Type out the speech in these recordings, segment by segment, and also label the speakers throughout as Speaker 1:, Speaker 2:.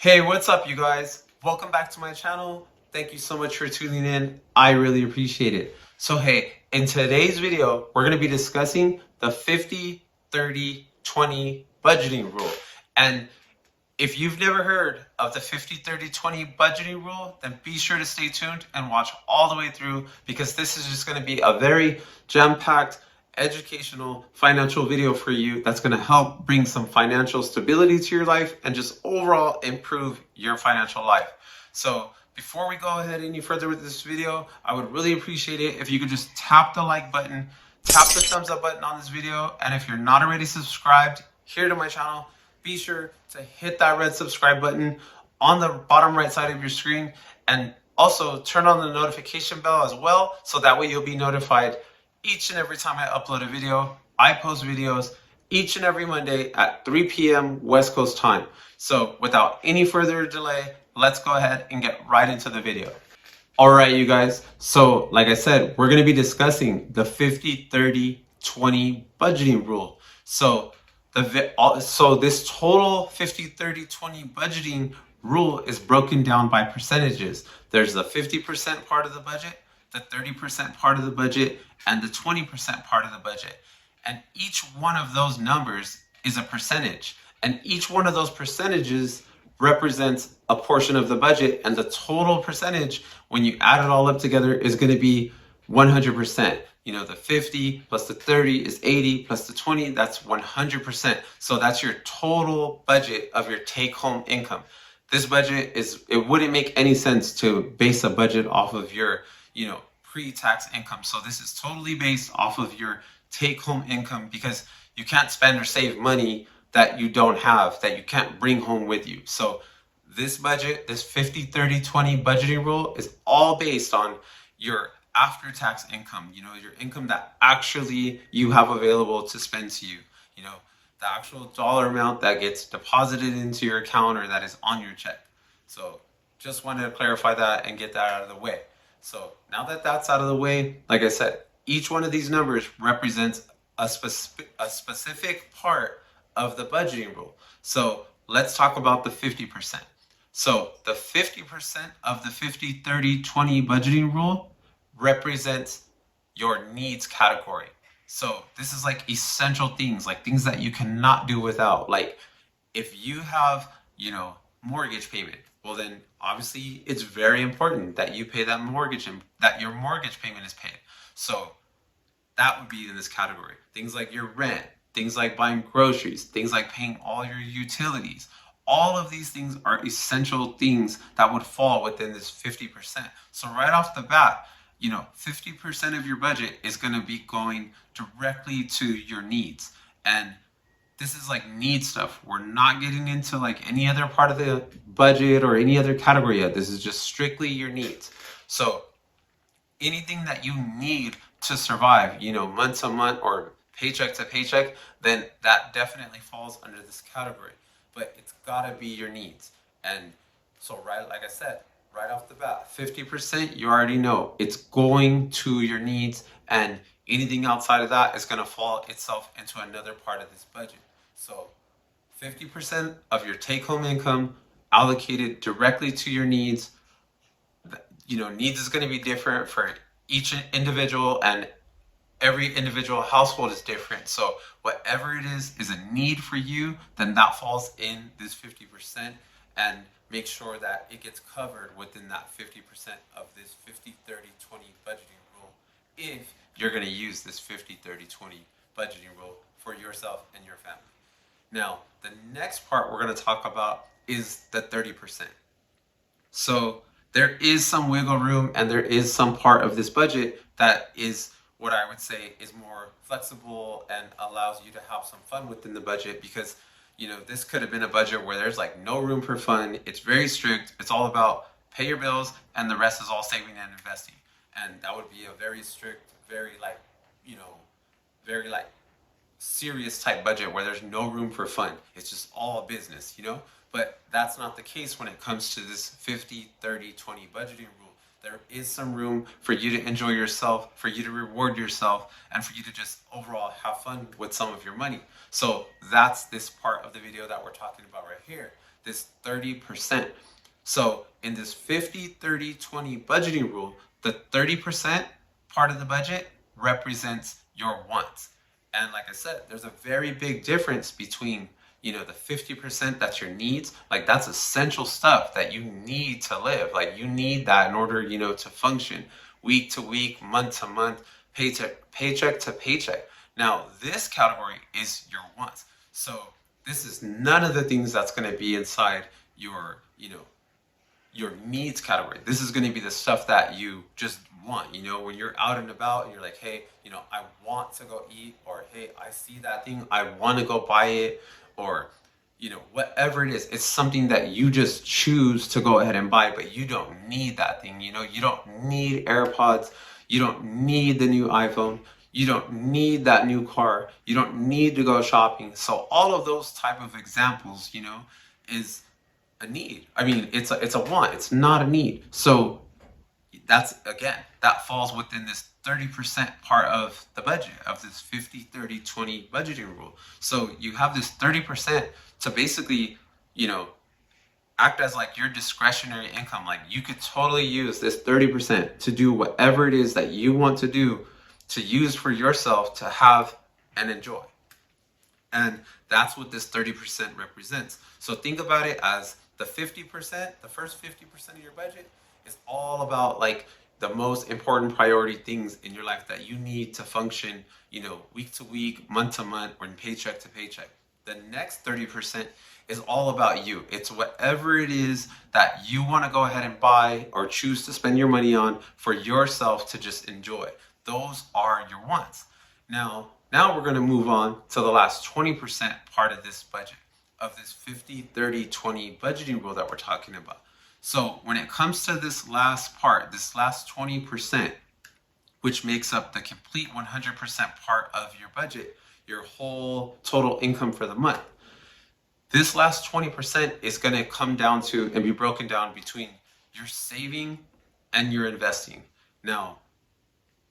Speaker 1: Hey, what's up, you guys? Welcome back to my channel. Thank you so much for tuning in. I really appreciate it. So, hey, in today's video, we're going to be discussing the 50-30-20 budgeting rule. And if you've never heard of the 50-30-20 budgeting rule, then be sure to stay tuned and watch all the way through, because this is just going to be a very jam-packed, educational, financial video for you that's going to help bring some financial stability to your life and just overall improve your financial life. So before we go ahead any further with this video, I would really appreciate it if you could just tap the like button, tap the thumbs up button on this video, and if you're not already subscribed here to my channel, be sure to hit that red subscribe button on the bottom right side of your screen, and also turn on the notification bell as well, so that way you'll be notified each and every time I upload a video. I post videos each and every Monday at 3 p.m. West Coast time. So without any further delay, let's go ahead and get right into the video. All right, you guys. So like I said, we're going to be discussing the 50-30-20 budgeting rule. So this total 50-30-20 budgeting rule is broken down by percentages. There's the 50% part of the budget, the 30% part of the budget, and the 20% part of the budget. And each one of those numbers is a percentage. And each one of those percentages represents a portion of the budget. And the total percentage, when you add it all up together, is going to be 100%. You know, the 50 plus the 30 is 80, plus the 20, that's 100%. So that's your total budget of your take-home income. This budget it wouldn't make any sense to base a budget off of your, pre-tax income. So this is totally based off of your take-home income, because you can't spend or save money that you don't have, that you can't bring home with you. So this budget, this 50-30-20 budgeting rule, is all based on your after-tax income, your income that actually you have available to spend to you, the actual dollar amount that gets deposited into your account or that is on your check. So just wanted to clarify that and get that out of the way. So now that that's out of the way, like I said, each one of these numbers represents a specific part of the budgeting rule. So let's talk about the 50%. So the 50% of the 50-30-20 budgeting rule represents your needs category. So this is like essential things, like things that you cannot do without. Like if you have, mortgage payment, well then obviously it's very important that you pay that mortgage and that your mortgage payment is paid. So that would be in this category. Things like your rent, things like buying groceries, things like paying all your utilities. All of these things are essential things that would fall within this 50%. So right off the bat, 50% of your budget is going to be going directly to your needs. And this is like need stuff. We're not getting into like any other part of the budget or any other category yet. This is just strictly your needs. So anything that you need to survive, month to month or paycheck to paycheck, then that definitely falls under this category. But it's got to be your needs. And so, right, like I said, right off the bat, 50%, you already know it's going to your needs, and anything outside of that is going to fall itself into another part of this budget. So 50% of your take-home income allocated directly to your needs. Needs is going to be different for each individual, and every individual household is different. So whatever it is a need for you, then that falls in this 50%, and make sure that it gets covered within that 50% of this 50-30-20 budgeting rule, if you're going to use this 50-30-20 budgeting rule for yourself and your family. Now, the next part we're going to talk about is the 30%. So there is some wiggle room, and there is some part of this budget that is what I would say is more flexible and allows you to have some fun within the budget, because this could have been a budget where there's like no room for fun. It's very strict. It's all about pay your bills, and the rest is all saving and investing. And that would be a very strict, very serious type budget where there's no room for fun. It's just all business, But that's not the case when it comes to this 50-30-20 budgeting rule. There is some room for you to enjoy yourself, for you to reward yourself, and for you to just overall have fun with some of your money. So that's this part of the video that we're talking about right here. this 30%. So in this 50-30-20 budgeting rule, the 30% part of the budget represents your wants. And like I said, there's a very big difference between, the 50% that's your needs. Like, that's essential stuff that you need to live. Like, you need that in order, to function week to week, month to month, paycheck to paycheck. Now, this category is your wants. So this is none of the things that's going to be inside your, your needs category. This is going to be the stuff that you just want, when you're out and about and you're like, hey, I want to go eat, or hey, I see that thing, I want to go buy it, or whatever it is. It's something that you just choose to go ahead and buy, but you don't need that thing. You don't need AirPods, you don't need the new iPhone, you don't need that new car, you don't need to go shopping. So all of those type of examples, is a need. I mean, it's a want, it's not a need. So that falls within this 30% part of the budget, of this 50-30-20 budgeting rule. So you have this 30% to basically, act as like your discretionary income. Like, you could totally use this 30% to do whatever it is that you want to do, to use for yourself, to have and enjoy. And that's what this 30% represents. So think about it as the 50%, the first 50% of your budget is all about like the most important priority things in your life that you need to function, week to week, month to month, or paycheck to paycheck. The next 30% is all about you. It's whatever it is that you want to go ahead and buy or choose to spend your money on for yourself to just enjoy. Those are your wants. Now we're going to move on to the last 20% part of this budget, of this 50-30-20 budgeting rule that we're talking about. So when it comes to this last part, this last 20%, which makes up the complete 100% part of your budget, your whole total income for the month, this last 20% is going to come down to and be broken down between your saving and your investing. Now,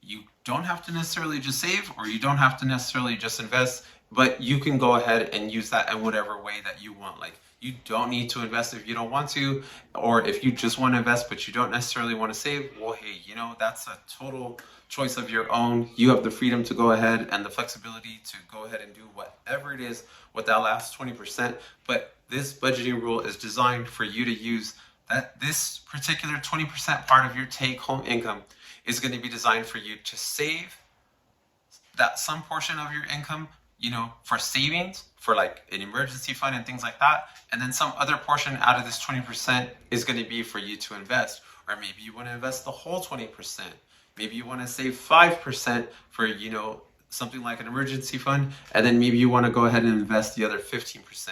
Speaker 1: you don't have to necessarily just save, or you don't have to necessarily just invest, but you can go ahead and use that in whatever way that you want. Like, you don't need to invest if you don't want to, or if you just want to invest but you don't necessarily want to save, well, hey, that's a total choice of your own. You have the freedom to go ahead and the flexibility to go ahead and do whatever it is with that last 20%. But this budgeting rule is designed for you to use that. This particular 20% part of your take-home income is going to be designed for you to save that some portion of your income, for savings, for like an emergency fund and things like that. And then some other portion out of this 20% is going to be for you to invest. Or maybe you want to invest the whole 20%. Maybe you want to save 5% for, something like an emergency fund. And then maybe you want to go ahead and invest the other 15%.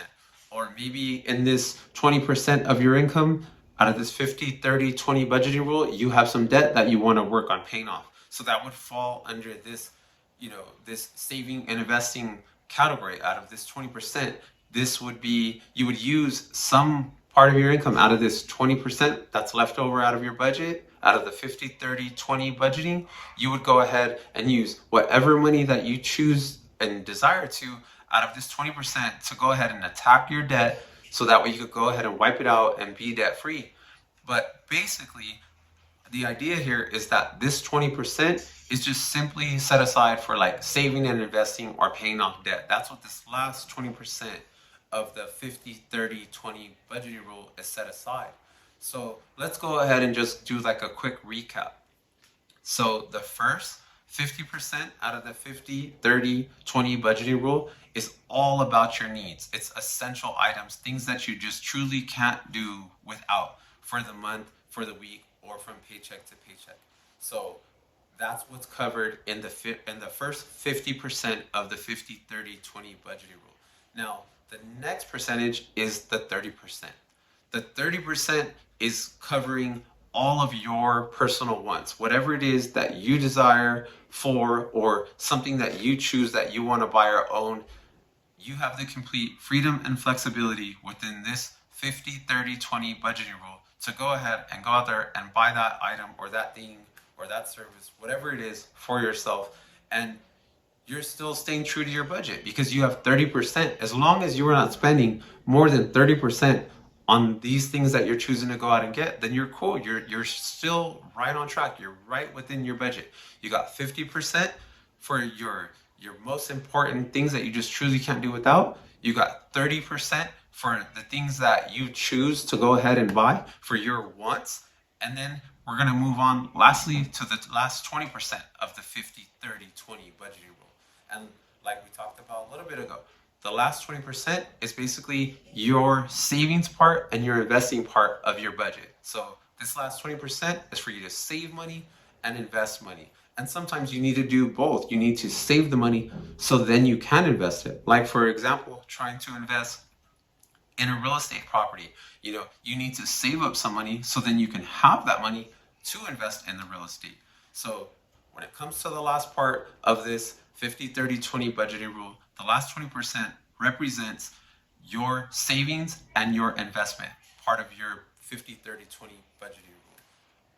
Speaker 1: Or maybe in this 20% of your income, out of this 50-30-20 budgeting rule, you have some debt that you want to work on paying off. So that would fall under this, this saving and investing category. Out of this 20%, this would be, you would use some part of your income out of this 20% that's left over out of your budget, out of the 50-30-20 budgeting. You would go ahead and use whatever money that you choose and desire to out of this 20% to go ahead and attack your debt, so that way you could go ahead and wipe it out and be debt free. But basically, the idea here is that this 20% is just simply set aside for like saving and investing or paying off debt. That's what this last 20% of the 50-30-20 budgeting rule is set aside. So let's go ahead and just do like a quick recap. So the first 50% out of the 50-30-20 budgeting rule is all about your needs. It's essential items, things that you just truly can't do without for the month, for the week, or from paycheck to paycheck. So that's what's covered in the first 50% of the 50-30-20 budgeting rule. Now, the next percentage is the 30%. The 30% is covering all of your personal wants, whatever it is that you desire for, or something that you choose that you want to buy or own. You have the complete freedom and flexibility within this 50-30-20 budgeting rule to go ahead and go out there and buy that item or that thing or that service, whatever it is, for yourself. And you're still staying true to your budget because you have 30%. As long as you are not spending more than 30% on these things that you're choosing to go out and get, then you're cool. You're still right on track. You're right within your budget. You got 50% for your most important things that you just truly can't do without. You got 30% for the things that you choose to go ahead and buy for your wants. And then we're going to move on lastly to the last 20% of the 50-30-20 budgeting rule. And like we talked about a little bit ago, the last 20% is basically your savings part and your investing part of your budget. So this last 20% is for you to save money and invest money. And sometimes you need to do both. You need to save the money so then you can invest it. Like for example, trying to invest in a real estate property. You need to save up some money so then you can have that money to invest in the real estate. So when it comes to the last part of this 50-30-20 budgeting rule, the last 20% represents your savings and your investment, part of your 50-30-20 budgeting rule.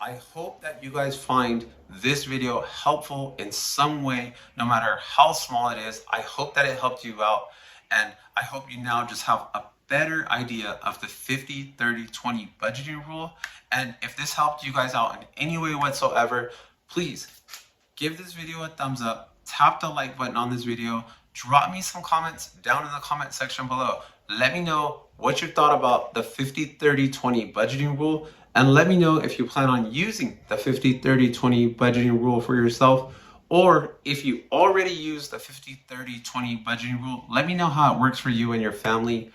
Speaker 1: I hope that you guys find this video helpful in some way, no matter how small it is. I hope that it helped you out, and I hope you now just have a better idea of the 50-30-20 budgeting rule. And if this helped you guys out in any way whatsoever, please give this video a thumbs up, tap the like button on this video, drop me some comments down in the comment section below. Let me know what you thought about the 50-30-20 budgeting rule, and let me know if you plan on using the 50-30-20 budgeting rule for yourself, or if you already use the 50-30-20 budgeting rule, let me know how it works for you and your family.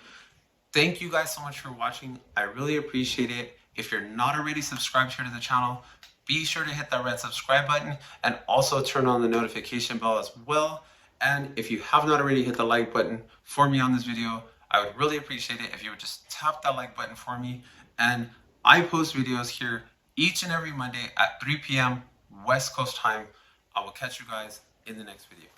Speaker 1: Thank you guys so much for watching. I really appreciate it. If you're not already subscribed here to the channel, be sure to hit that red subscribe button and also turn on the notification bell as well. And if you have not already hit the like button for me on this video, I would really appreciate it if you would just tap that like button for me. And I post videos here each and every Monday at 3 p.m. West Coast time. I will catch you guys in the next video.